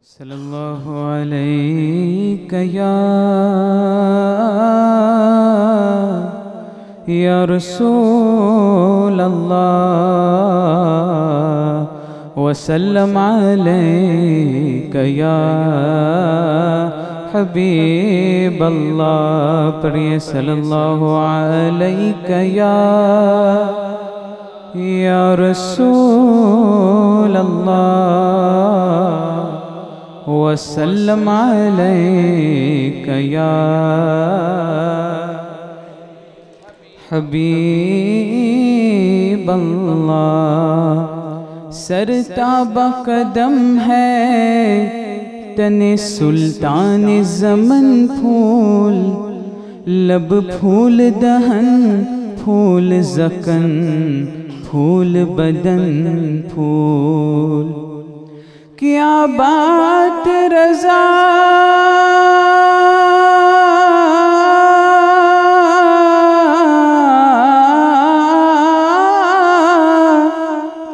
صلی اللہ علیہ یا رسول اللہ وسلم علیک یا حبیب اللہ. پڑھیے صلی اللہ علیہ یا رسول اللہ وسلم علیک یا حبیب اللہ. سر تابہ قدم ہے تن سلطان زمن پھول، لب پھول دہن پھول زکن پھول بدن پھول. کیا بات رضا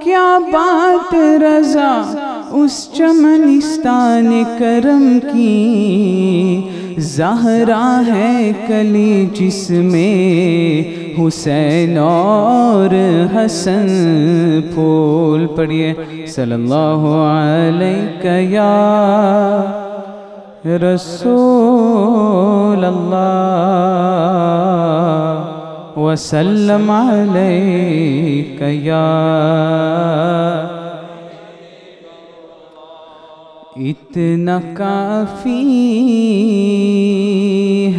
کیا بات رضا اس چمنستان کرم کی، زہرا ہے کلی جس میں حسین اور حسن پھول. پڑھیے صلی اللہ علیہ یا رسول اللہ وسلم علیک یا. اتنا کافی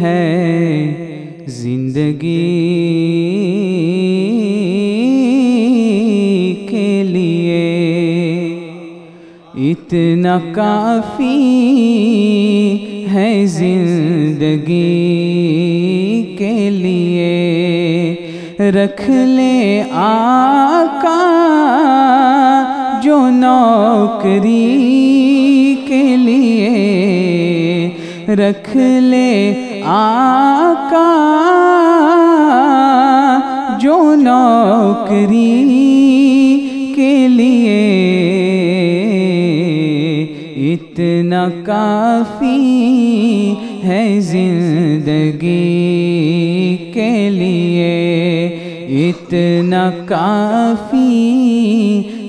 ہے زندگی کے لیے، اتنا کافی ہے زندگی کے لیے. رکھ لے آقا جو نوکری کے لیے، رکھ لے آقا جو نوکری کے لیے. اتنا کافی ہے زندگی کے لیے، اتنا کافی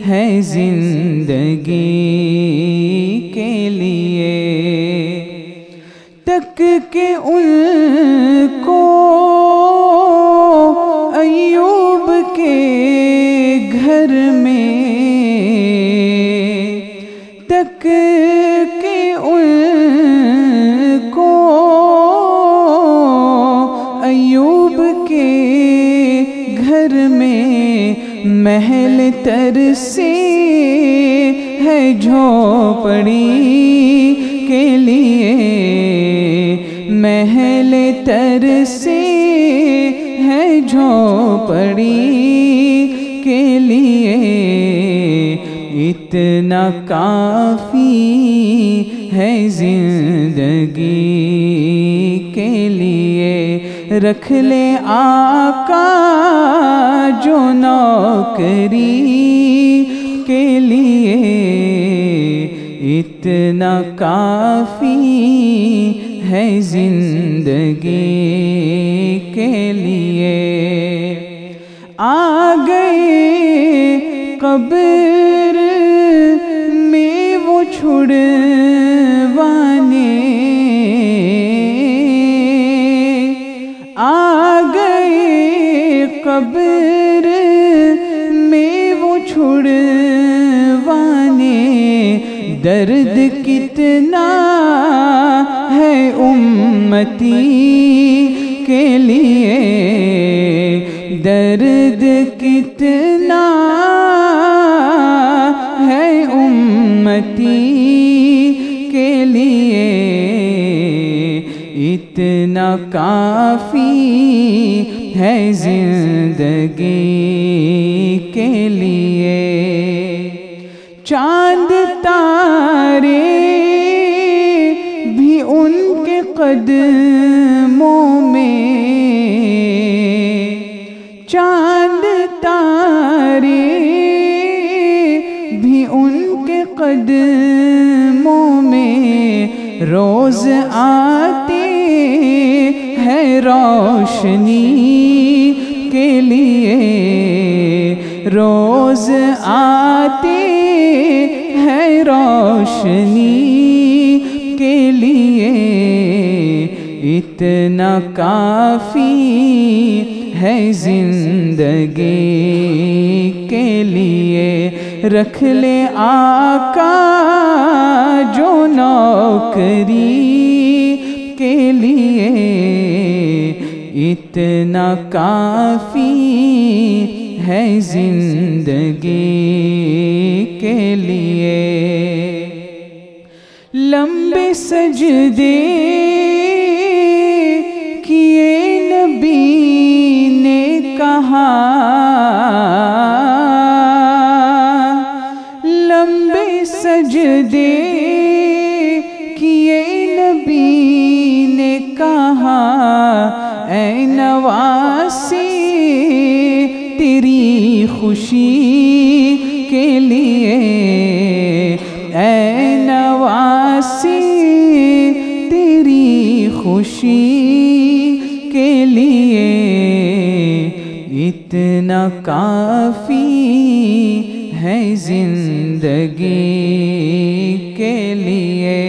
ہے زندگی کے لیے. تک کہ ان کو ایوب کے گھر میں، تک کہ ان کو ایوب کے گھر میں محل تر سے ہے جھوپڑی کے لیے، محل تر سے ہے جھوپڑی کے لیے. اتنا کافی ہے زندگی کے لیے. رکھ لے آقا جو نوکری کے لیے، اتنا کافی ہے زندگی کے لیے. آ گئے قبر میں وہ چھڑوانے، آ گئے قبر میں وہ چھڑوانے. درد کتنا ہے امتی کے لیے، درد کتنا ہے امتی کے لیے. اتنا کافی ہے زندگی کے لیے. چاند تارے بھی ان کے قدموں میں، چاند تارے بھی ان کے قدموں میں روز آتے ہیں روشنی کے لیے، روز آتے ہیں روشنی کے لیے، اتنا کافی ہے زندگی کے لیے، رکھ لے آقا جو نوکری کے لیے، اتنا کافی ہے زندگی کے لیے۔ لمبے سجدے کیے نبی نے کہا، لمبے سجدے کیے نبی نے کہا، اے نواسی تیری خوشی کے لیے، اے نواسی تیری خوشی کے لیے، اتنا کافی ہے زندگی کے لیے۔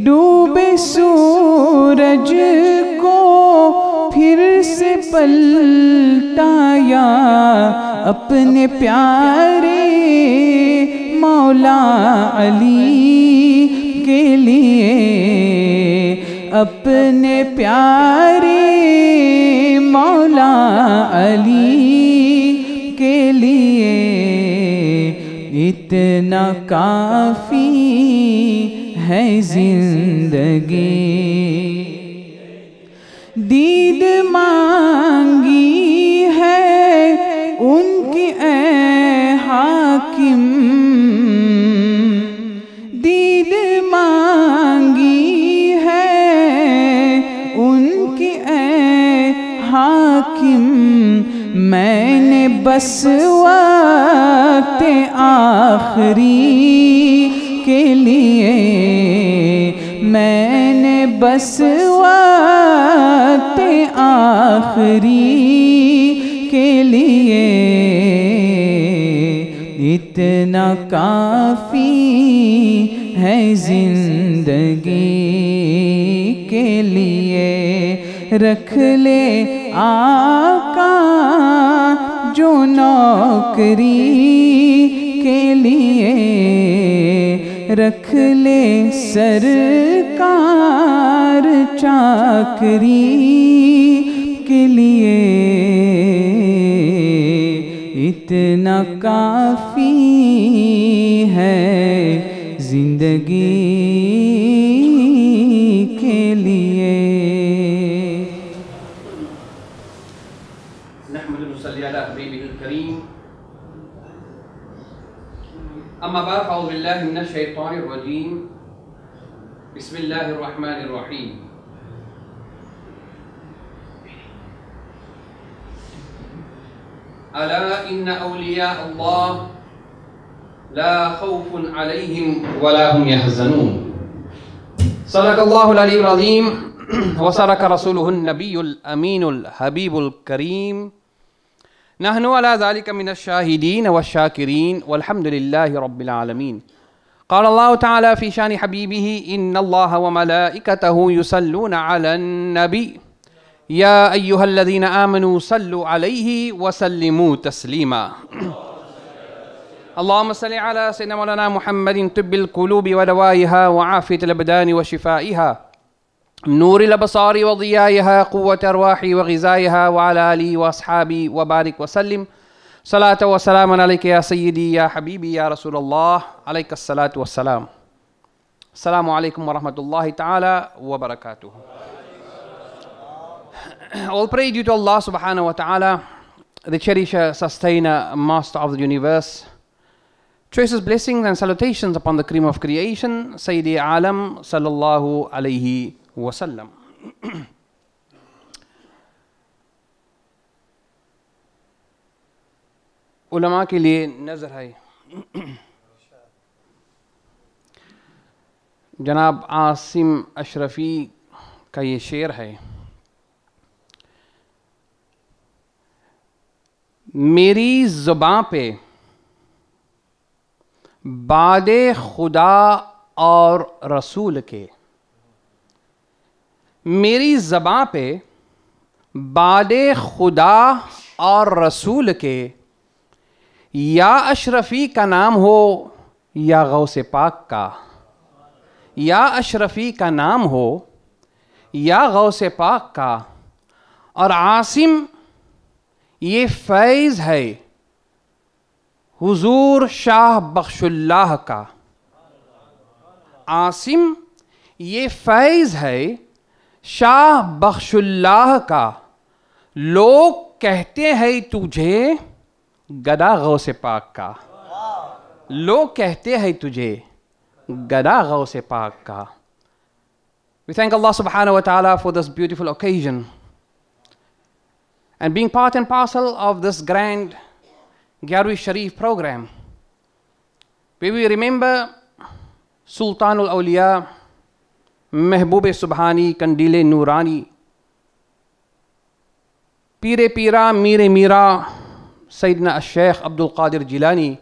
ڈوبے سورج کو پھر سے پلٹایا، اپنے پیارے مولا علی کے لیے، اپنے پیارے مولا علی کے لیے، اتنا کافی ہے زندگی۔ دید مانگی ہے ان کی اے حاکم، دید مانگی ہے ان کی اے حاکم، میں نے بس وقت آخری کے لیے، میں نے بس وقت آخری کے لیے، اتنا کافی ہے زندگی کے لیے، رکھ لے آقا جو نوکری کے لیے، رکھ لے سرکار چاکری کے لیے، اتنا کافی ہے زندگی کے لیے۔ نحمد نصلی علی حبیبہ الکریم، اما بعد، اعوذ باللہ من الشیطان الرجیم، بسم اللہ الرحمن الرحیم۔ الا ان اولیاء اللہ لا خوف علیہم ولا هم يحزنون۔ صدق اللہ العلی العظیم وصدق رسولہ النبی الامین الحبیب الکریم۔ نحن على ذلك من الشاهدين والشاكرين والحمد لله رب العالمين۔ قال الله تعالى في شان حبيبه إن الله وملائكته يصلون على النبي يا أيها الذين آمنوا صلوا عليه وسلموا تسليما۔ اللهم صل على سيدنا مولانا محمد طب القلوب ودوائها وعافية الأبدان وشفائها نور الابصار وضيائها قوة ارواح وغذائها وعلى آله واصحابه وبارك وسلم صلاة وسلام عليك يا سيدي يا حبيبي يا رسول الله عليك الصلاة والسلام۔ السلام عليكم ورحمة الله تعالى وبركاته۔ All praise due to Allah subhanahu wa ta'ala, the cherisher, sustainer, master of the universe. Choicest blessings and salutations upon the cream of creation, Sayyidi Alam sallallahu alayhi وسلم۔ علماء کے لیے نظر ہے، जनाब आसिम अशरफी का ये शेर है, मेरी ज़ुबां पे बादे खुदा और रसूल के, मेरी ज़बां पे बादे खुदा और रसूल के, या अशरफी का नाम हो या गौसे पाक का, या अशरफी का नाम हो या गौसे पाक का, और आसिम ये फैज़ है हुजूर शाह बख्शुल्लाह का। आसिम ये फैज़ है शाह बख्शुल्लाह का, लोग कहते हैं तुझे गदा गौसे पाक का, लोग कहते हैं तुझे गदा गौसे पाक का। We thank Allah subhanahu wa ta'ala for this beautiful occasion and being part and parcel of this grand Gyarwi Sharif program, where we remember Sultanul Awliya, Mehboob-e Subhani, Kandile Noorani, Pire Pira, Mire Mira, Sayyidina Sheikh Abdul Qadir Jilani,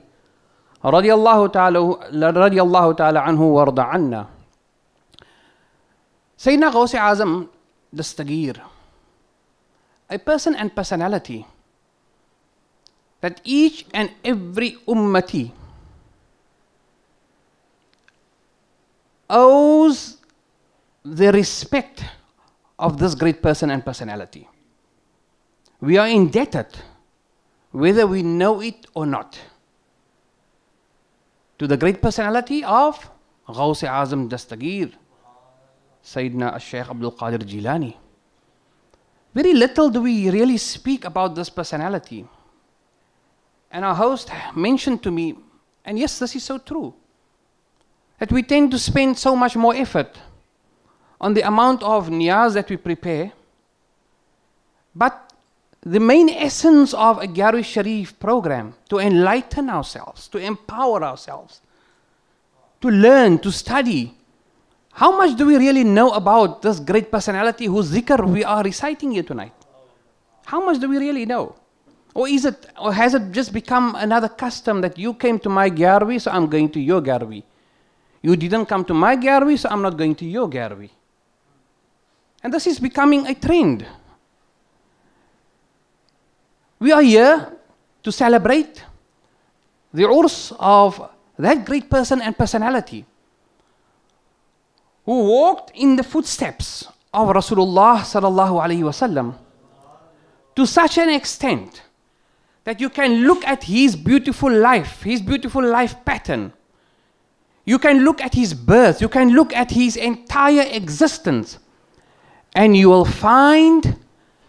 radiyallahu ta'ala anhu warda anna. Sayyidina Ghaus Azam Dastagir, a person and personality that each and every ummati owes the respect of this great person and personality. We are indebted, whether we know it or not, to the great personality of Ghaus Azam Dastagir, Sayyidina Sheikh Abdul Qadir Jilani. Very little do we really speak about this personality. And our host mentioned to me, and yes, this is so true, that we tend to spend so much more effort on the amount of niyaz that we prepare. But the main essence of a Gyarwi Sharif program, to enlighten ourselves, to empower ourselves, to learn, to study, how much do we really know about this great personality whose zikr we are reciting here tonight? How much do we really know? Or has it just become another custom that you came to my Gyarwi, so I'm going to your Gyarwi? You didn't come to my Gyarwi, so I'm not going to your Gyarwi. And this is becoming a trend. We are here to celebrate the urs of that great person and personality who walked in the footsteps of Rasulullah sallallahu alaihi wasallam to such an extent that you can look at his beautiful life pattern. You can look at his birth, you can look at his entire existence, and you will find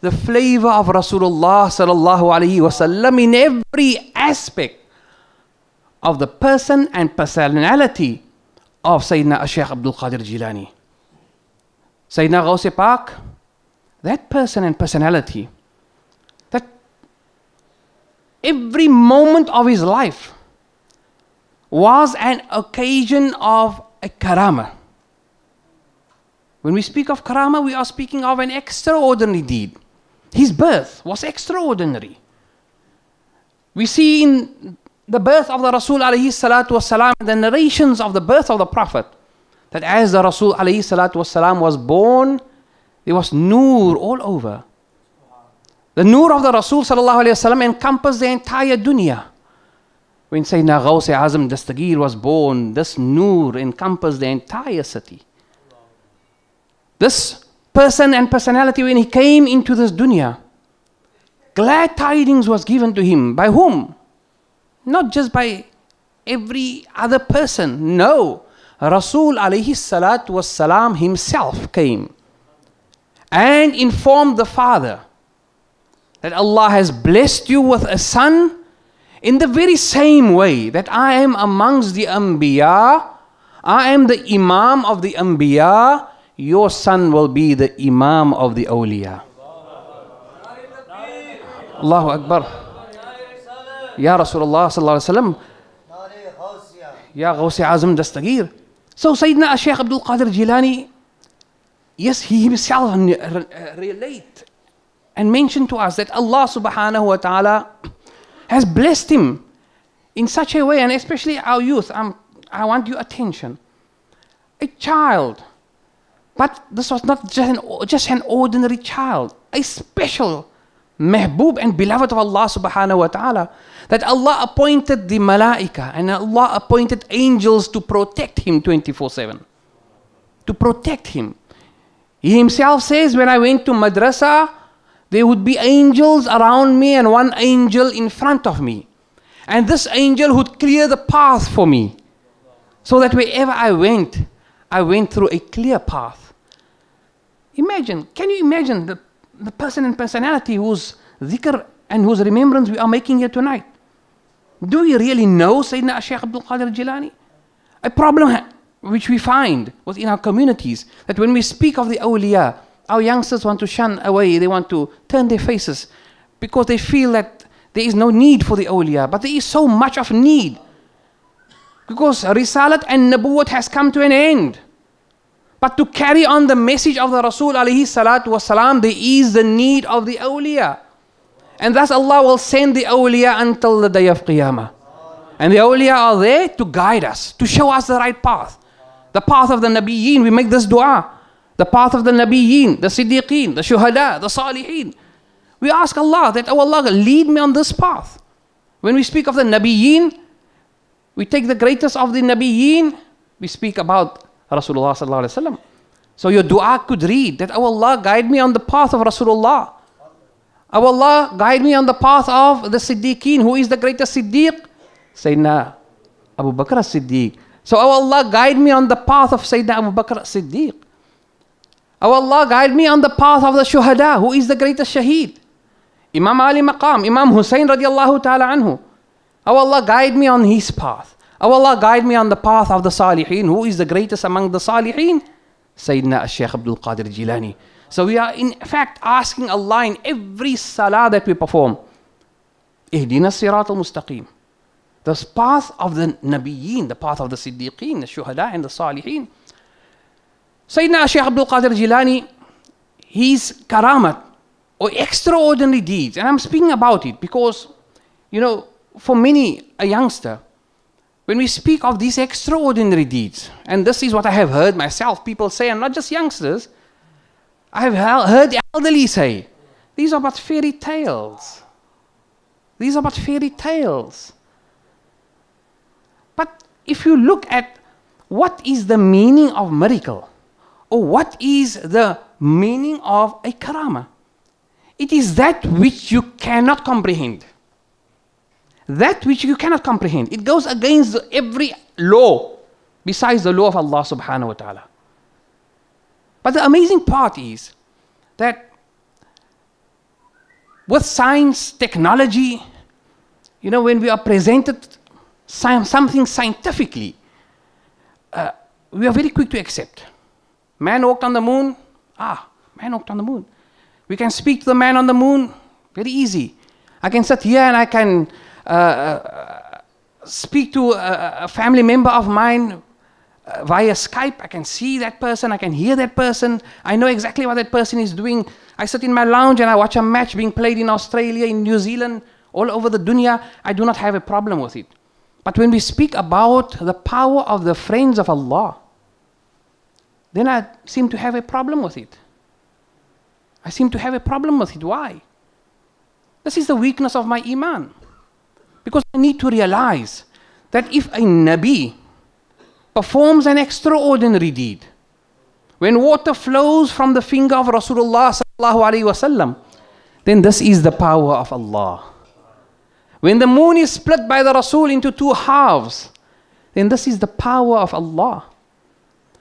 the flavor of Rasulullah sallallahu alaihi wasallam in every aspect of the person and personality of Sayyidina Sheikh Abdul Qadir Jilani. Sayyidina Ghaus Pak, that person and personality, that every moment of his life was an occasion of a karamah. When we speak of karamah, we are speaking of an extraordinary deed. His birth was extraordinary. We see in the birth of the Rasul alayhi salatu wasalam, the narrations of the birth of the Prophet, that as the Rasul alayhi salatu wasalam was born, there was noor all over. The noor of the Rasul sallallahu alayhi wasallam encompassed the entire dunya. When Sayyidina Ghaus Azam Dastagir was born, this noor encompassed the entire city. This person and personality, when he came into this dunya, glad tidings was given to him. By whom? Not just by every other person. No. Rasul alayhi salatu wassalam himself came and informed the father that Allah has blessed you with a son in the very same way that I am amongst the Anbiya, I am the Imam of the Anbiya, your son will be the Imam of the Awliya. Allahu Akbar. Ya Rasulullah sallallahu alaihi wasallam, Ya Ghaus Azam Dastagir, So Sayyidina Sheikh Abdul Qadir Jilani, yes, he himself relate and mentioned to us that Allah subhanahu wa ta'ala has blessed him in such a way, and especially our youth. I want your attention. A child, but this was not just an ordinary child, a special mehboob and beloved of Allah subhanahu wa ta'ala, that Allah appointed the malaika and Allah appointed angels to protect him 24/7. To protect him. He himself says, when I went to madrasa, there would be angels around me and one angel in front of me. And this angel would clear the path for me, so that wherever I went through a clear path. Imagine, can you imagine the person and personality whose dhikr and whose remembrance we are making here tonight? Do we really know Sayyidina Sheikh Abdul Qadir Jilani? A problem which we find within our communities, that when we speak of the awliya, our youngsters want to shun away, they want to turn their faces, because they feel that there is no need for the awliya, but there is so much of need. Because Risalat and Nabuwwat has come to an end. But to carry on the message of the Rasul alayhi salatu wasalam, there is the need of the awliya. And thus Allah will send the awliya until the day of Qiyamah. And the awliya are there to guide us, to show us the right path. The path of the Nabiyyin, we make this dua. The path of the Nabiyyin, the Siddiqeen, the Shuhada, the Salihin. We ask Allah that, oh Allah, lead me on this path. When we speak of the Nabiyyin, we take the greatest of the Nabiyyin, we speak about Rasulullah sallallahu alaihi wasallam. So your dua could read that, oh Allah, guide me on the path of Rasulullah. Oh Allah, guide me on the path of the Siddiqeen. Who is the greatest Siddiq? Sayyidina Abu Bakr as-Siddiq. So, oh Allah, guide me on the path of Sayyidina Abu Bakr as-Siddiq. Oh Allah, guide me on the path of the Shuhada. Who is the greatest Shaheed? Imam Ali Maqam, Imam Hussein radiallahu ta'ala anhu. Oh Allah, guide me on his path. Oh Allah, guide me on the path of the Salihin. Who is the greatest among the Salihin? Sayyidina Sheikh Abdul Qadir Jilani. So we are in fact asking Allah in every salah that we perform, Ihdina Sirat al-Mustaqim. The path of the Nabiyyin, the path of the Siddiqeen, the Shuhada and the Salihin. Sayyidina Sheikh Abdul Qadir Jilani, his karamat or extraordinary deeds, and I'm speaking about it because, you know, for many, a youngster, when we speak of these extraordinary deeds, and this is what I have heard myself, people say, and not just youngsters, I have heard elderly say, these are but fairy tales. These are but fairy tales. But if you look at what is the meaning of miracle, or what is the meaning of a karamah, it is that which you cannot comprehend. That which you cannot comprehend. It goes against every law besides the law of Allah subhanahu wa ta'ala. But the amazing part is that with science, technology, you know, when we are presented something scientifically, we are very quick to accept. Man walked on the moon. Man walked on the moon. We can speak to the man on the moon. Very easy. I can sit here and I can speak to a family member of mine via Skype. I can see that person. I can hear that person. I know exactly what that person is doing. I sit in my lounge and I watch a match being played in Australia, in New Zealand, all over the dunya. I do not have a problem with it. But when we speak about the power of the friends of Allah, then I seem to have a problem with it. I seem to have a problem with it. Why? This is the weakness of my iman. Because I need to realize that if a Nabi performs an extraordinary deed, when water flows from the finger of Rasulullah sallallahu alaihi wasallam, then this is the power of Allah. When the moon is split by the Rasul into two halves, then this is the power of Allah.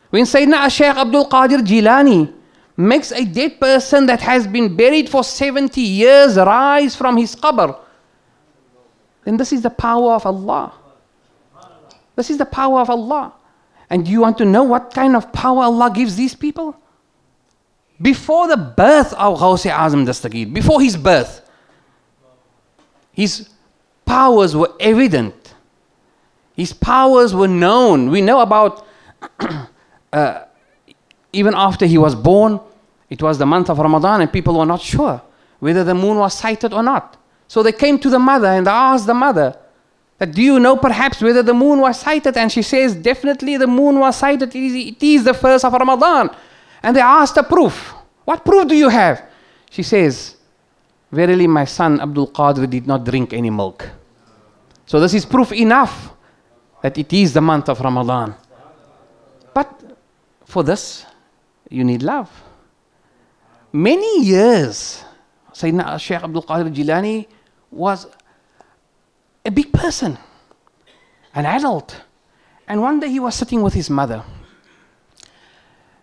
When Sayyidina Sheikh Abdul Qadir Jilani makes a dead person that has been buried for 70 years rise from his qabr, then this is the power of Allah. This is the power of Allah. And do you want to know what kind of power Allah gives these people? Before the birth of Ghaus-e Azam Dastagir, before his birth, his powers were evident. His powers were known. We know about even after he was born, it was the month of Ramadan and people were not sure whether the moon was sighted or not. So they came to the mother and they asked the mother, that, do you know perhaps whether the moon was sighted? And she says, definitely the moon was sighted. It is the first of Ramadan. And they asked a proof. What proof do you have? She says, verily my son Abdul Qadir did not drink any milk. So this is proof enough that it is the month of Ramadan. But for this, you need love. Many years, Sayyidina Sheikh Abdul Qadir Jilani was a big person, an adult. And one day he was sitting with his mother.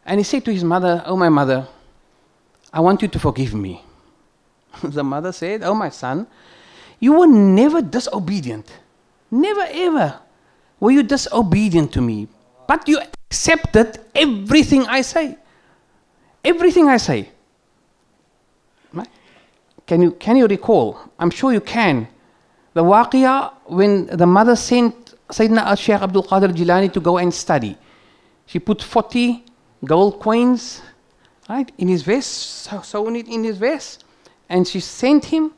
And he said to his mother, oh my mother, I want you to forgive me. The mother said, oh my son, you were never disobedient. Never ever were you disobedient to me. But you accepted everything I say. Everything I say. Can you recall? I'm sure you can. The waqiyah when the mother sent Sayyidina Sheikh Abdul Qadir Jilani to go and study. She put 40 gold coins, right, in his vest, sewn it in his vest. And she sent him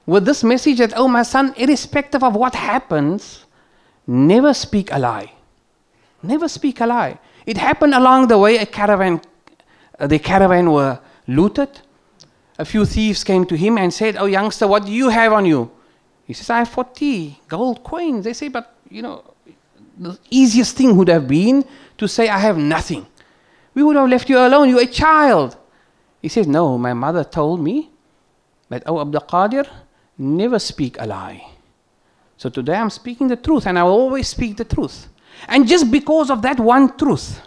with this message that, oh my son, irrespective of what happens, never speak a lie. Never speak a lie. It happened along the way, the caravan were looted. A few thieves came to him and said, oh youngster, what do you have on you? He says, I have 40 gold coins. They say, but you know, the easiest thing would have been to say, I have nothing. We would have left you alone, you're a child. He says, no, my mother told me that, oh Abdul Qadir, never speak a lie. So today I'm speaking the truth and I will always speak the truth. And just because of that one truth,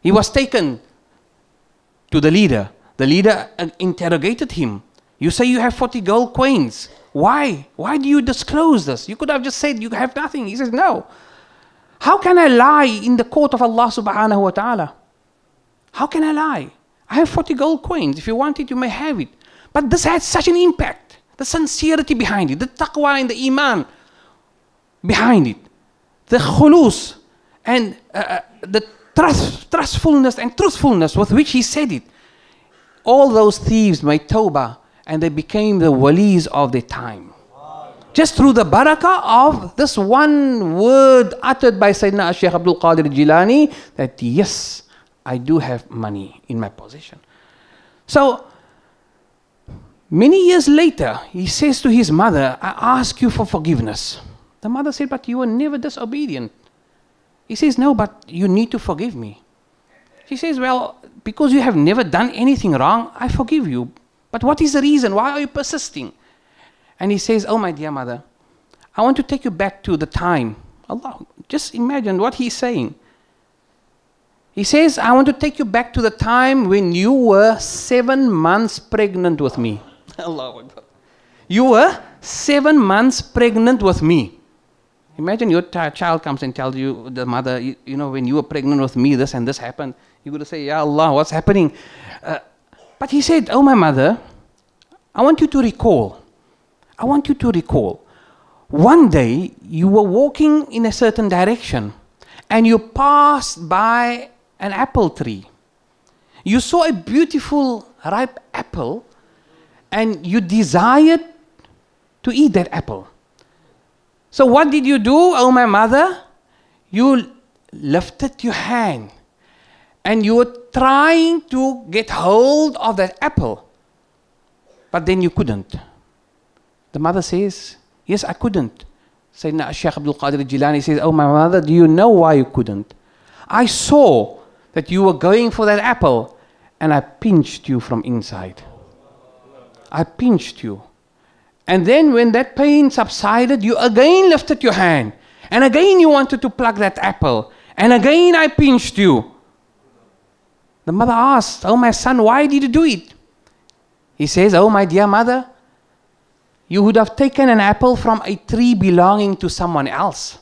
he was taken to the leader. The leader interrogated him. You say you have 40 gold coins. Why? Why do you disclose this? You could have just said you have nothing. He says, no. How can I lie in the court of Allah subhanahu wa ta'ala? How can I lie? I have 40 gold coins. If you want it, you may have it. But this had such an impact. The sincerity behind it, the taqwa and the iman behind it, the khulus and the trustfulness and truthfulness with which he said it. All those thieves made tawbah and they became the walis of their time. Just through the barakah of this one word uttered by Sayyidina Sheikh Abdul Qadir Jilani, that yes, I do have money in my possession. So, many years later, he says to his mother, I ask you for forgiveness. The mother said, but you were never disobedient. He says, no, but you need to forgive me. She says, well, because you have never done anything wrong, I forgive you. But what is the reason? Why are you persisting? And he says, oh my dear mother, I want to take you back to the time. Allah, just imagine what he's saying. He says, I want to take you back to the time when you were 7 months pregnant with me. Allah Akbar. You were 7 months pregnant with me. Imagine your child comes and tells you, the mother, you know, when you were pregnant with me, this and this happened. You're going to say, Ya Allah, what's happening? But he said, oh my mother, I want you to recall. I want you to recall. One day, you were walking in a certain direction and you passed by an apple tree. You saw a beautiful ripe apple and you desired to eat that apple. So what did you do, oh my mother? You lifted your hand and you were trying to get hold of that apple, but then you couldn't. The mother says, yes, I couldn't. Sayyidina Sheikh Abdul Qadir Jilani says, oh my mother, do you know why you couldn't? I saw that you were going for that apple and I pinched you from inside. I pinched you. And then when that pain subsided, you again lifted your hand. And again you wanted to pluck that apple. And again I pinched you. The mother asked, oh my son, why did you do it? He says, oh my dear mother, you would have taken an apple from a tree belonging to someone else.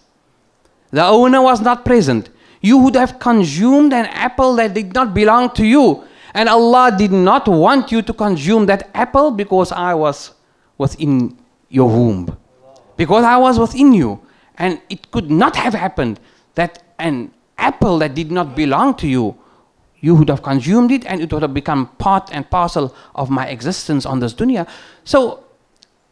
The owner was not present. You would have consumed an apple that did not belong to you. And Allah did not want you to consume that apple because I was within your womb. Because I was within you. And it could not have happened that an apple that did not belong to you, you would have consumed it and it would have become part and parcel of my existence on this dunya. So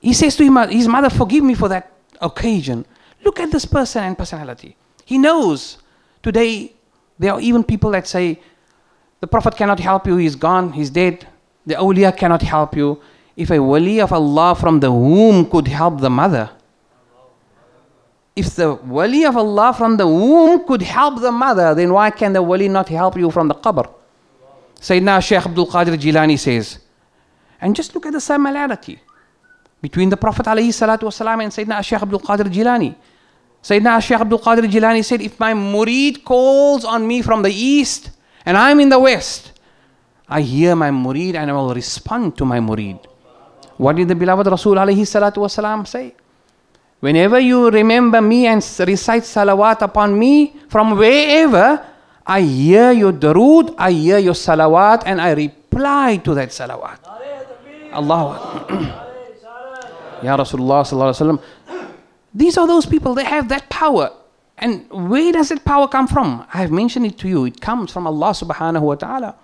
he says to his mother, forgive me for that occasion. Look at this person and personality. He knows today there are even people that say, the Prophet cannot help you, he's gone, he's dead. The Awliya cannot help you. If a wali of Allah from the womb could help the mother, if the wali of Allah from the womb could help the mother, then why can the wali not help you from the qabr? Sayyidina Sheikh Abdul Qadir Jilani says, and just look at the similarity between the Prophet ﷺ and Sayyidina Sheikh Abdul Qadir Jilani. Sayyidina Sheikh Abdul Qadir Jilani said, if my murid calls on me from the east and I'm in the west, I hear my murid and I will respond to my murid. What did the beloved Rasul ﷺ say? Whenever you remember me and recite salawat upon me from wherever, I hear your durood, I hear your salawat, and I reply to that salawat. Allah. Ya Rasulullah sallallahu alaihi wasallam. These are those people, they have that power. And where does that power come from? I have mentioned it to you. It comes from Allah subhanahu wa ta'ala.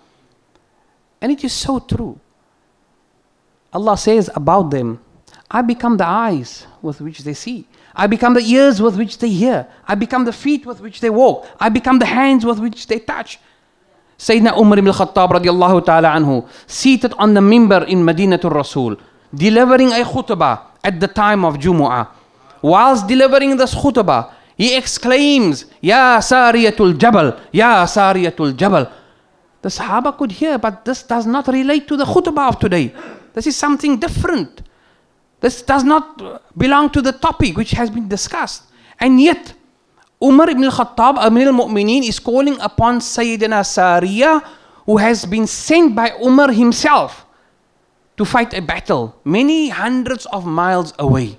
And it is so true. Allah says about them, I become the eyes with which they see. I become the ears with which they hear. I become the feet with which they walk. I become the hands with which they touch. Sayyidina Umar ibn al-Khattab radiallahu ta'ala anhu, seated on the mimbar in Madinatul Rasul, delivering a khutbah at the time of Jumu'ah. Whilst delivering this khutbah, he exclaims, Ya Sariyatul Jabal, Ya Sariyatul Jabal. The Sahaba could hear, but this does not relate to the khutbah of today. This is something different. This does not belong to the topic which has been discussed. And yet, Umar ibn al-Khattab, Amir al-Mu'mineen, is calling upon Sayyidina Sariya, who has been sent by Umar himself to fight a battle many hundreds of miles away.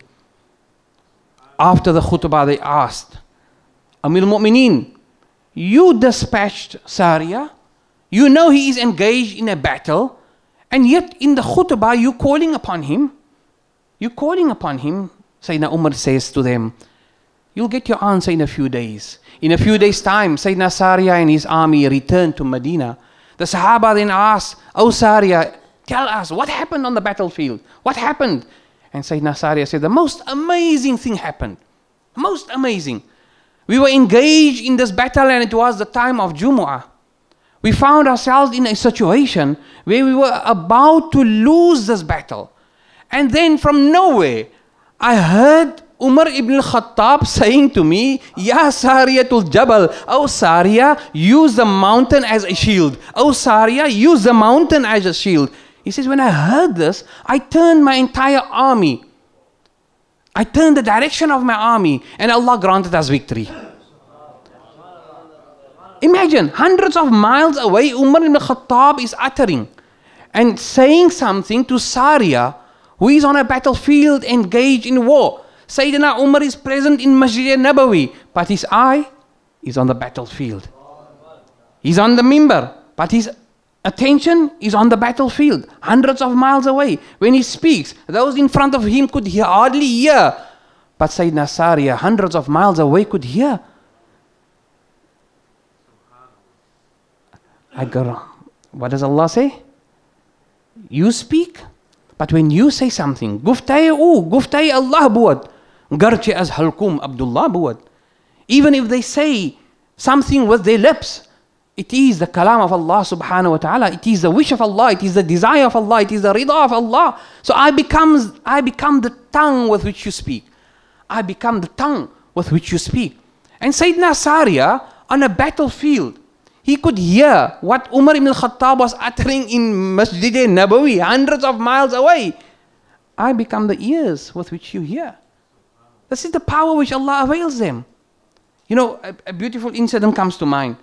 After the khutbah, they asked, Amir al-Mu'mineen, you dispatched Sariya, you know he is engaged in a battle, and yet in the khutbah, you calling upon him. You're calling upon him. Sayyidina Umar says to them, you'll get your answer in a few days. In a few days' time, Sayyidina Sariya and his army returned to Medina. The Sahaba then asked, Oh Sariya, tell us, what happened on the battlefield? What happened? And Sayyidina Sariya said, the most amazing thing happened. Most amazing. We were engaged in this battle and it was the time of Jumu'ah. We found ourselves in a situation where we were about to lose this battle. And then from nowhere, I heard Umar ibn al-Khattab saying to me, Ya Sariyatul Jabal, oh Sariya, use the mountain as a shield. Oh Sariya, use the mountain as a shield. He says, when I heard this, I turned my entire army. I turned the direction of my army and Allah granted us victory. Imagine, hundreds of miles away, Umar ibn al-Khattab is uttering and saying something to Sariya, who is on a battlefield engaged in war. Sayyidina Umar is present in Masjid Nabawi, but his eye is on the battlefield. He's on the mimbar, but his attention is on the battlefield, hundreds of miles away. When he speaks, those in front of him could hardly hear, but Sayyidina Sariya, hundreds of miles away, could hear. What does Allah say? You speak, but when you say something, guftay Allah buad, garche az halkum Abdullah buad. Even if they say something with their lips, it is the kalam of Allah subhanahu wa ta'ala. It is the wish of Allah. It is the desire of Allah. It is the rida of Allah. So I become the tongue with which you speak. I become the tongue with which you speak. And Sayyidina Sariya on a battlefield, he could hear what Umar ibn al-Khattab was uttering in Masjid Nabawi, hundreds of miles away. I become the ears with which you hear. This is the power which Allah avails them. You know, a beautiful incident comes to mind.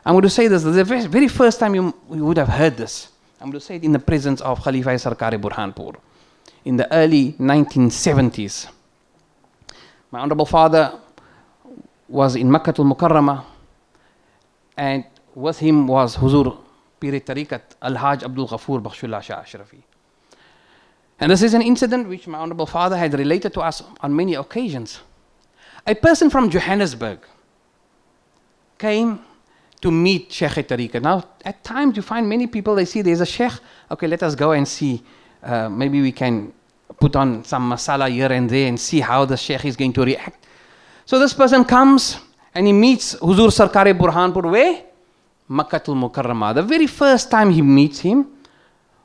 I'm going to say this, the very first time you would have heard this. I'm going to say it in the presence of Khalifa Sarkari Burhanpur in the early 1970s. My honorable father was in Makkah al-Mukarramah, and with him was Huzur Piri Tariqat Al-Haj Abdul Ghafoor Bakhshullah Shah Ashrafi. And this is an incident which my honorable father had related to us on many occasions. A person from Johannesburg came to meet Sheikh Tariqah. Now, at times you find many people, they see there's a Sheikh, okay, let us go and see. Maybe we can put on some masala here and there and see how the Sheikh is going to react. So this person comes and he meets Huzur Sarkar Burhanpur, where? Makkatul Mukarramah. The very first time he meets him,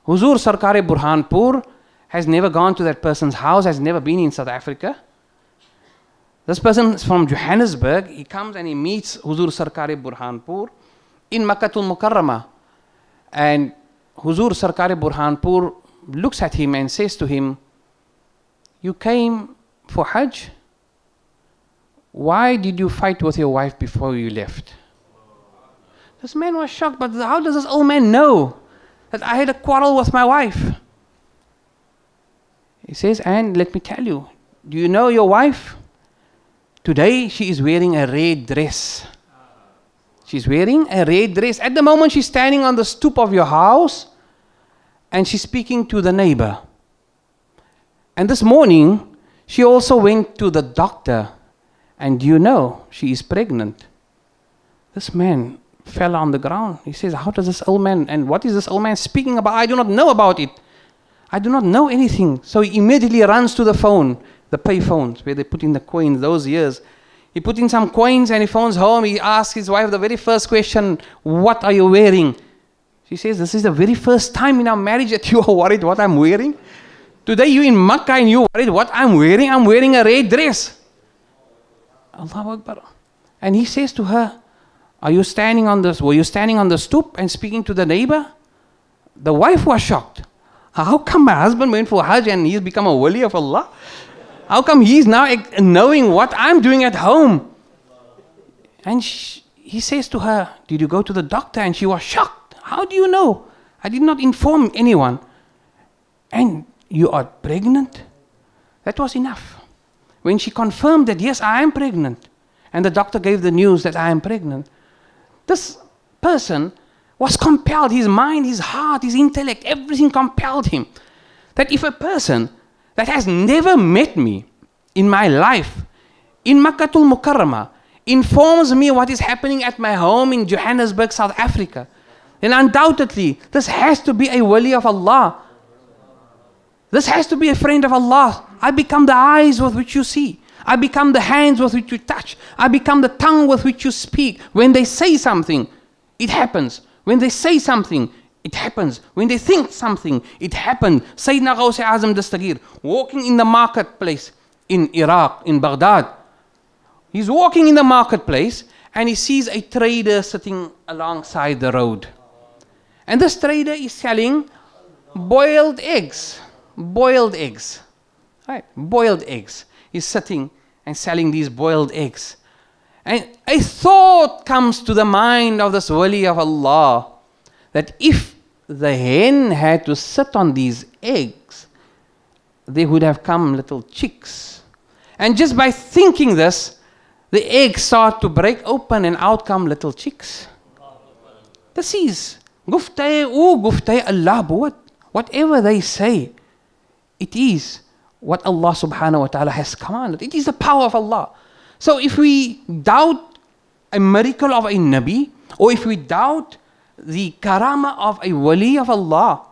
Huzur Sarkar Burhanpur has never gone to that person's house, has never been in South Africa. This person is from Johannesburg. He comes and he meets Huzur Sarkar Burhanpur in Makkatul Mukarramah. And Huzur Sarkar Burhanpur looks at him and says to him, you came for Hajj? Why did you fight with your wife before you left? This man was shocked, but how does this old man know that I had a quarrel with my wife? He says, and let me tell you, do you know your wife? Today she is wearing a red dress. She's wearing a red dress. At the moment she's standing on the stoop of your house and she's speaking to the neighbor. And this morning she also went to the doctor, and do you know she is pregnant? This man fell on the ground. He says, how does this old man, and what is this old man speaking about? I do not know about it. I do not know anything. So he immediately runs to the phone, the pay phones, where they put in the coins those years. He put in some coins and he phones home. He asks his wife the very first question, what are you wearing? She says, this is the very first time in our marriage that you are worried what I'm wearing. Today you in Makkah and you worried what I'm wearing. I'm wearing a red dress. Allahu Akbar. And he says to her, were you standing on the stoop and speaking to the neighbor? The wife was shocked. How come my husband went for Hajj and he's become a wali of Allah? How come he's now knowing what I'm doing at home? And he says to her, did you go to the doctor? And she was shocked. How do you know? I did not inform anyone. And you are pregnant? That was enough. When she confirmed that, yes, I am pregnant, and the doctor gave the news that I am pregnant, this person was compelled, his mind, his heart, his intellect, everything compelled him, that if a person that has never met me in my life, in Makkatul Mukarramah, informs me what is happening at my home in Johannesburg, South Africa, then undoubtedly this has to be a wali of Allah. This has to be a friend of Allah. I become the eyes with which you see. I become the hands with which you touch. I become the tongue with which you speak. When they say something, it happens. When they say something, it happens. When they think something, it happens. Sayyidina Ghawsi Azam Dastagir, walking in the marketplace in Iraq, in Baghdad. He's walking in the marketplace and he sees a trader sitting alongside the road. And this trader is selling boiled eggs. Boiled eggs. Right? Boiled eggs. He's sitting and selling these boiled eggs. And a thought comes to the mind of this wali of Allah that if the hen had to sit on these eggs, they would have come little chicks. And just by thinking this, the eggs start to break open and out come little chicks. This is guftay Allah buat. Whatever they say, it is what Allah subhanahu wa ta'ala has commanded. It is the power of Allah. So if we doubt a miracle of a Nabi, or if we doubt the karamah of a wali of Allah,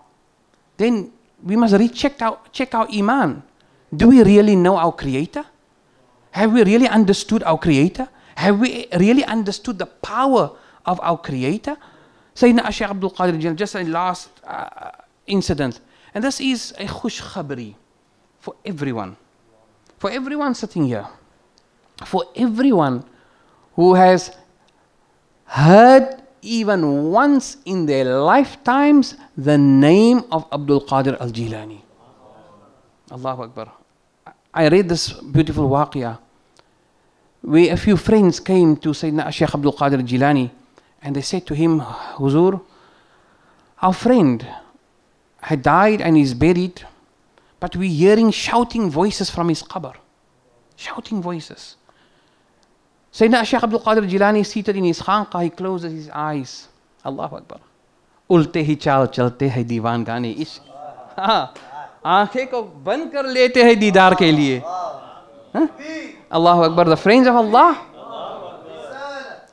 then we must check our iman. Do we really know our Creator? Have we really understood our Creator? Have we really understood the power of our Creator? Sayyidina Sheikh Abdul Qadir, just a last incident. And this is a khush khabri for everyone. For everyone sitting here. For everyone who has heard even once in their lifetimes the name of Abdul Qadir al-Jilani. Allahu Akbar. I read this beautiful waqiyah where a few friends came to Sayyidina Sheikh Abdul Qadir al-Jilani and they said to him, Huzur, our friend had died and is buried, but we're hearing shouting voices from his qabr. Shouting voices. Sayyidina Sheikh Abdul Qadir al-Jilani is seated in his khanqah, he closes his eyes. Allahu Akbar. Ulte hi chal chalte hai diwan gane ishq. Aankhein ko band kar lete hai didar ke liye. Allahu Akbar. The friends of Allah.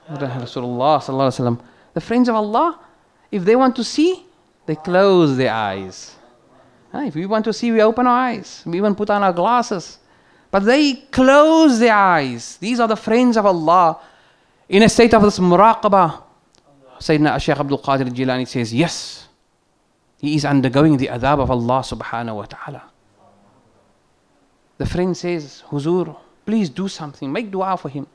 Rasulullah sallallahu alaihi wasallam. The friends of Allah, if they want to see, they close their eyes. If we want to see, we open our eyes. We even put on our glasses. But they close their eyes. These are the friends of Allah. In a state of this muraqabah, Sayyidina Sheikh Abdul Qadir Jilani says, yes, he is undergoing the adab of Allah subhanahu wa ta'ala. The friend says, Huzur, please do something, make dua for him.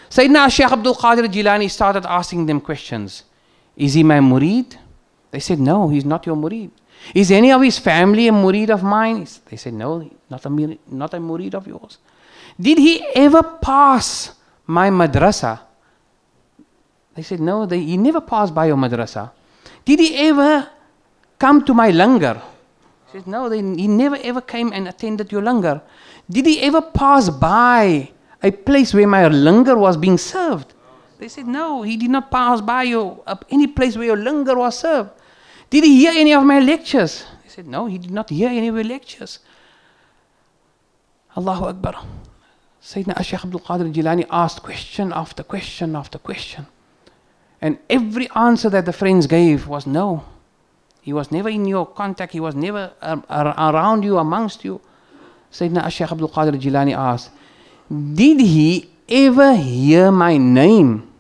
Sayyidina Sheikh Abdul Qadir Jilani started asking them questions. Is he my murid? They said, no, he's not your murid. Is any of his family a murid of mine? They said, no, not a murid of yours. Did he ever pass my madrasa? They said, no, he never passed by your madrasa. Did he ever come to my langar? He said, no, he never ever came and attended your langar. Did he ever pass by a place where my langar was being served? They said, no, he did not pass by any place where your langar was served. Did he hear any of my lectures? They said, no, he did not hear any of your lectures. Allahu Akbar. Sayyidina Sheikh Abdul Qadir Jilani asked question after question after question. And every answer that the friends gave was no. He was never in your contact. He was never around you, amongst you. Sayyidina Sheikh Abdul Qadir Jilani asked, did he ever hear my name?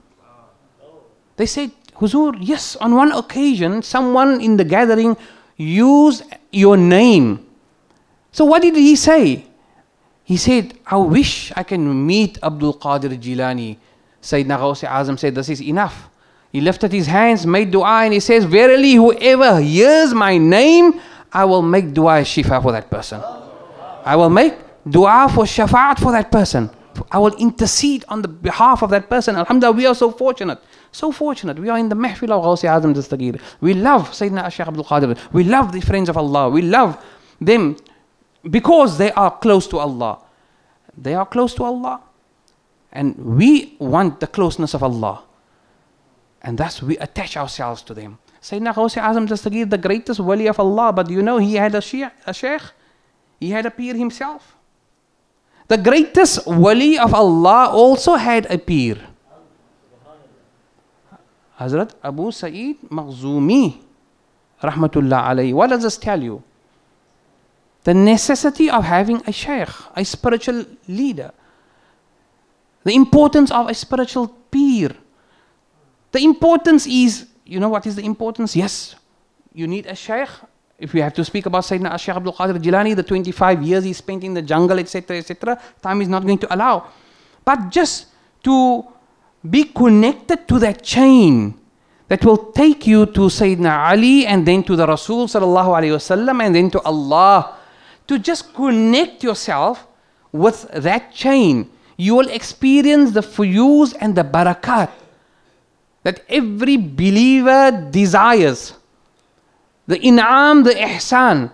They said, Huzur, yes, on one occasion, someone in the gathering used your name. So what did he say? He said, I wish I can meet Abdul Qadir Jilani. Sayyidina Ghawsi Azam said, this is enough. He lifted his hands, made dua, and he says, verily, whoever hears my name, I will make dua shifa for that person. I will make dua for shafa'at for that person. I will intercede on the behalf of that person. Alhamdulillah, we are so fortunate. So fortunate. We are in the mahfil of Ghawsi Azam Dastagir. We love Sayyidina Sheikh Abdul Qadir. We love the friends of Allah. We love them because they are close to Allah. They are close to Allah. And we want the closeness of Allah. And thus we attach ourselves to them. Sayyidina Ghawsi Azam Dastagir, the greatest wali of Allah. But you know, he had a sheikh. He had a peer himself. The greatest wali of Allah also had a peer. Hazrat Abu Sa'id Makhzumi, rahmatullah alayhi. What does this tell you? The necessity of having a sheikh, a spiritual leader. The importance of a spiritual peer. The importance is, you know what is the importance? Yes, you need a sheikh. If we have to speak about Sayyidina Sheikh Abdul Qadir Jilani, the 25 years he spent in the jungle, etc., etc., time is not going to allow. But just to be connected to that chain that will take you to Sayyidina Ali and then to the Rasul sallallahu alayhi wasallam and then to Allah. To just connect yourself with that chain, you will experience the fuyuz and the barakat that every believer desires. The in'am, the ihsan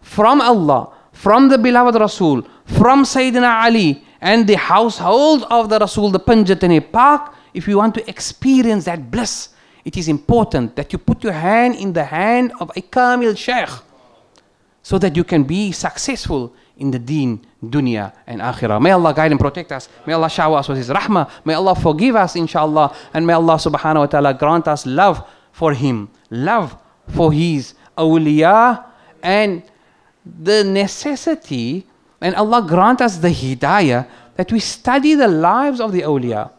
from Allah, from the beloved Rasul, from Sayyidina Ali and the household of the Rasul, the Panjatane Pak. If you want to experience that bliss, it is important that you put your hand in the hand of a Kamil Sheikh so that you can be successful in the deen, dunya and akhirah. May Allah guide and protect us. May Allah shower us with His rahmah. May Allah forgive us, inshallah. And may Allah subhanahu wa ta'ala grant us love for Him, love for His awliya, and the necessity, and Allah grant us the hidayah that we study the lives of the awliya.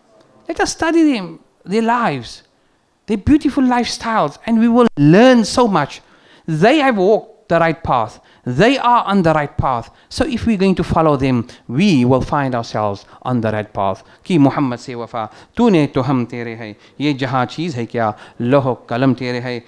Let us study them, their lives, their beautiful lifestyles, and we will learn so much. They have walked the right path. They are on the right path. So if we're going to follow them, we will find ourselves on the right path. Ki Muhammad se wafa, tune to hum tere hai, ye jahan cheez hai kya, loho kalam tere hai,